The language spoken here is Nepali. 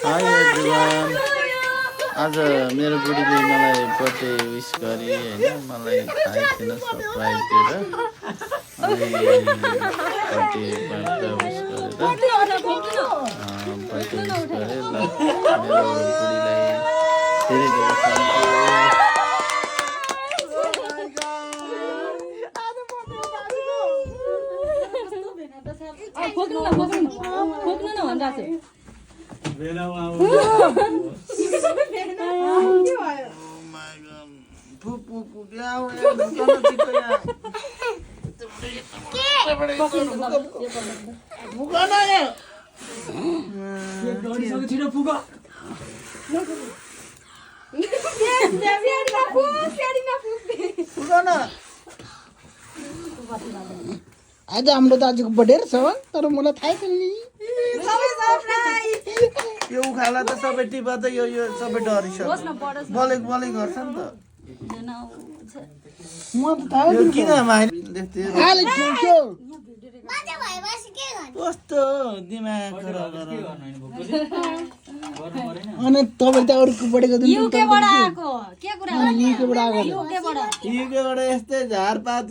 हाई एभ्रिवान आज मेरो बुढीले मलाई बर्थडे विश गरे हैन मलाई थाहै थिएन सरप्राइज दिएर अनि बर्थडे विश गरेर बर्थडे विश गरे ल मेरो बुढीलाई धेरै धेरै आज हाम्रो दाजुको बर्थडे छ तर मलाई थाहै छैन नि यो उखाला त सबै टिपा त यो सबै डरिसक्यो बलेक बलेक गर्छ नि त म त थाहै यो किन आले ठुल्क्यो कस्तो दिमाग खराब अनि तपाईले त अरूको बर्थडेको दिन युकेबाट आएको के कुरा युकेबाट आएको युकेबाट यस्तै झारपात